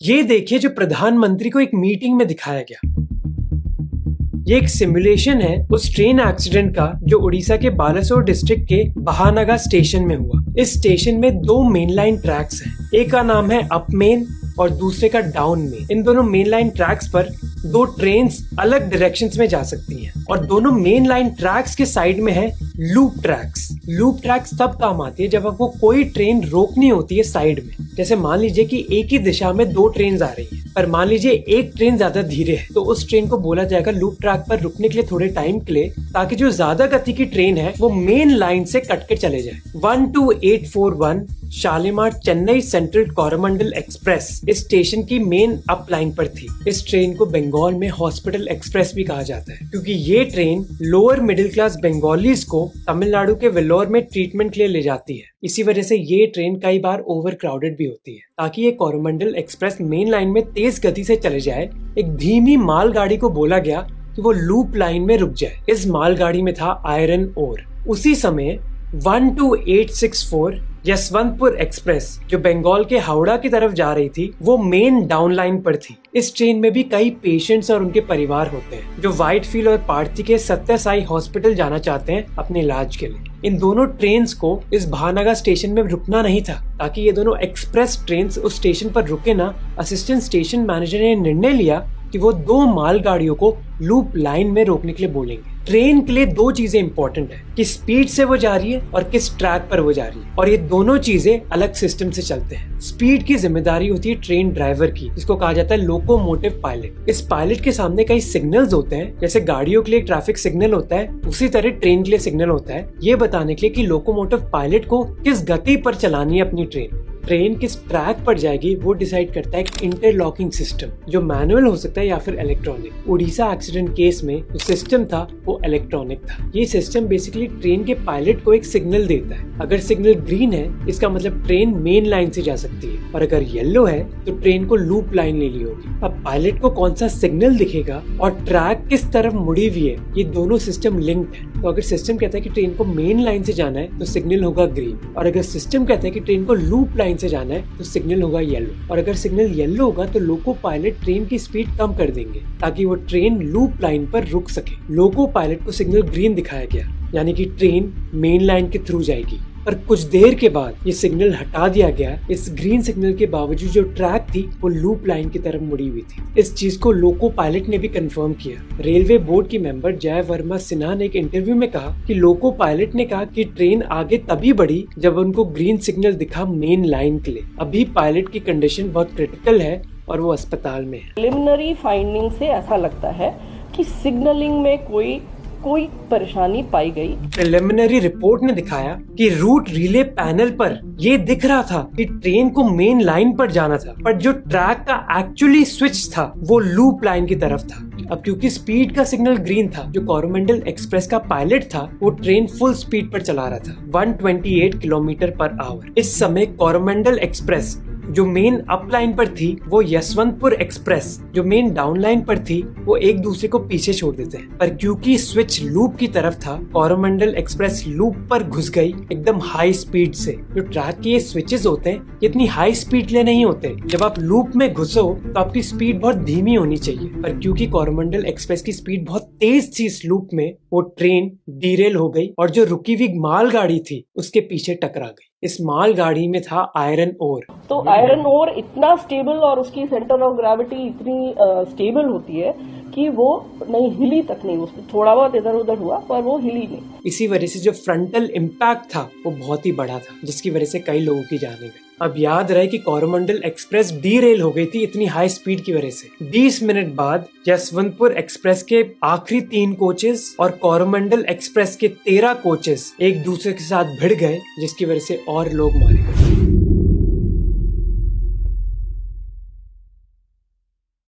ये देखिए जो प्रधानमंत्री को एक मीटिंग में दिखाया गया, ये एक सिमुलेशन है उस ट्रेन एक्सीडेंट का जो उड़ीसा के बालासोर डिस्ट्रिक्ट के बहानगा स्टेशन में हुआ। इस स्टेशन में दो मेन लाइन ट्रैक्स हैं, एक का नाम है अप मेन और दूसरे का डाउन मेन। इन दोनों मेन लाइन ट्रैक्स पर दो ट्रेन्स अलग डायरेक्शंस में जा सकती हैं और दोनों मेन लाइन ट्रैक्स के साइड में है लूप ट्रैक्स। लूप ट्रैक्स तब काम आती है जब आपको कोई ट्रेन रोकनी होती है साइड में। जैसे मान लीजिए कि एक ही दिशा में दो ट्रेन आ रही है, पर मान लीजिए एक ट्रेन ज्यादा धीरे है, तो उस ट्रेन को बोला जाएगा लूप ट्रैक पर रुकने के लिए थोड़े टाइम के लिए, ताकि जो ज्यादा गति की ट्रेन है वो मेन लाइन से कट के चले जाए। 12841 शालीमार चेन्नई सेंट्रल कोरोमंडल एक्सप्रेस इस स्टेशन की मेन अप लाइन पर थी। इस ट्रेन को बंगाल में हॉस्पिटल एक्सप्रेस भी कहा जाता है, क्योंकि ये train lower middle class Bengalis को तमिलनाडु के वेल्लोर में ट्रीटमेंट के लिए ले जाती है। इसी वजह से ये ट्रेन कई बार ओवर क्राउडेड भी होती है। ताकि ये कोरोमंडल एक्सप्रेस मेन लाइन में तेज गति से चले जाए, एक धीमी मालगाड़ी को बोला गया कि वो लूप लाइन में रुक जाए। इस मालगाड़ी में था आयरन ओर। उसी समय 12864 यशवंतपुर एक्सप्रेस जो बंगाल के हावड़ा की तरफ जा रही थी, वो मेन डाउन लाइन पर थी। इस ट्रेन में भी कई पेशेंट्स और उनके परिवार होते हैं जो व्हाइटफील्ड और पार्थी के सत्य साई हॉस्पिटल जाना चाहते हैं अपने इलाज के लिए। इन दोनों ट्रेन्स को इस भानागा स्टेशन में रुकना नहीं था, ताकि ये दोनों एक्सप्रेस ट्रेन्स उस स्टेशन पर रुके ना। असिस्टेंट स्टेशन मैनेजर ने निर्णय लिया कि वो दो मालगाड़ियों को लूप लाइन में रोकने के लिए बोलेंगे। ट्रेन के लिए दो चीजें इंपॉर्टेंट है, कि स्पीड से वो जा रही है और किस ट्रैक पर वो जा रही है, और ये दोनों चीजें अलग सिस्टम से चलते हैं। स्पीड की जिम्मेदारी होती है ट्रेन ड्राइवर की, जिसको कहा जाता है लोकोमोटिव पायलट। इस पायलट के सामने कई सिग्नल्स होते हैं, जैसे गाड़ियों के लिए ट्रैफिक सिग्नल होता है, उसी तरह ट्रेन के लिए सिग्नल होता है, ये बताने के लिए कि लोकोमोटिव पायलट को किस गति पर चलानी है अपनी ट्रेन। ट्रेन किस ट्रैक पर जाएगी वो डिसाइड करता है एक इंटरलॉकिंग सिस्टम, जो मैनुअल हो सकता है या फिर इलेक्ट्रॉनिक। उड़ीसा एक्सीडेंट केस में जो सिस्टम था वो इलेक्ट्रॉनिक था। ये सिस्टम बेसिकली ट्रेन के पायलट को एक सिग्नल देता है। अगर सिग्नल ग्रीन है, इसका मतलब ट्रेन मेन लाइन से जा सकती है, और अगर येलो है तो ट्रेन को लूप लाइन ले ली होगी। अब पायलट को कौन सा सिग्नल दिखेगा और ट्रैक किस तरफ मुड़ी हुई है, ये दोनों सिस्टम लिंक्ड है। तो अगर सिस्टम कहता है कि ट्रेन को मेन लाइन से जाना है तो सिग्नल होगा ग्रीन, और अगर सिस्टम कहता है कि ट्रेन को लूप लाइन से जाना है तो सिग्नल होगा येलो। और अगर सिग्नल येलो होगा तो लोको पायलट ट्रेन की स्पीड कम कर देंगे ताकि वो ट्रेन लूप लाइन पर रुक सके। लोको पायलट को सिग्नल ग्रीन दिखाया गया, यानी कि ट्रेन मेन लाइन के थ्रू जाएगी। पर कुछ देर के बाद ये सिग्नल हटा दिया गया। इस ग्रीन सिग्नल के बावजूद जो ट्रैक थी वो लूप लाइन की तरफ मुड़ी हुई थी। इस चीज को लोको पायलट ने भी कंफर्म किया। रेलवे बोर्ड की मेंबर जय वर्मा सिन्हा ने एक इंटरव्यू में कहा कि लोको पायलट ने कहा कि ट्रेन आगे तभी बढ़ी जब उनको ग्रीन सिग्नल दिखा मेन लाइन के लिए। अभी पायलट की कंडीशन बहुत क्रिटिकल है और वो अस्पताल में है। प्रिलिमिनरी फाइंडिंग से ऐसा लगता है कि सिग्नलिंग में कोई परेशानी पाई गई। प्रिलिमिनरी रिपोर्ट ने दिखाया कि रूट रिले पैनल पर ये दिख रहा था कि ट्रेन को मेन लाइन पर जाना था, पर जो ट्रैक का एक्चुअली स्विच था वो लूप लाइन की तरफ था। अब क्योंकि स्पीड का सिग्नल ग्रीन था, जो कोरोमंडल एक्सप्रेस का पायलट था वो ट्रेन फुल स्पीड पर चला रहा था, 128 किलोमीटर पर आवर। इस समय कोरोमंडल एक्सप्रेस जो मेन अप लाइन पर थी वो यशवंतपुर एक्सप्रेस जो मेन डाउन लाइन पर थी वो एक दूसरे को पीछे छोड़ देते हैं। पर क्योंकि स्विच लूप की तरफ था, कोरोमंडल एक्सप्रेस लूप पर घुस गई एकदम हाई स्पीड से। जो ट्रैक के ये स्विचेस होते हैं ये इतनी हाई स्पीड ले नहीं होते। जब आप लूप में घुसो तो आपकी स्पीड बहुत धीमी होनी चाहिए, पर क्योंकि कोरोमंडल एक्सप्रेस की स्पीड बहुत तेज थी इस लूप में, वो ट्रेन डीरेल हो गई और जो रुकी हुई मालगाड़ी थी उसके पीछे टकरा गई। इस मालगाड़ी में था आयरन ओर। तो आयरन ओर इतना स्टेबल और उसकी सेंटर ऑफ ग्रेविटी इतनी स्टेबल होती है कि वो नहीं हिली तक नहीं, उसमें थोड़ा बहुत इधर उधर हुआ पर वो हिली नहीं। इसी वजह से जो फ्रंटल इम्पैक्ट था वो बहुत ही बड़ा था, जिसकी वजह से कई लोगों की जाने गई। अब याद रहे कि कोरोमंडल एक्सप्रेस डीरेल हो गई थी इतनी हाई स्पीड की वजह से। 20 मिनट बाद यशवंतपुर एक्सप्रेस के आखिरी 3 कोचेस और कोरोमंडल एक्सप्रेस के 13 कोचेस एक दूसरे के साथ भिड़ गए, जिसकी वजह से और लोग मारे गए।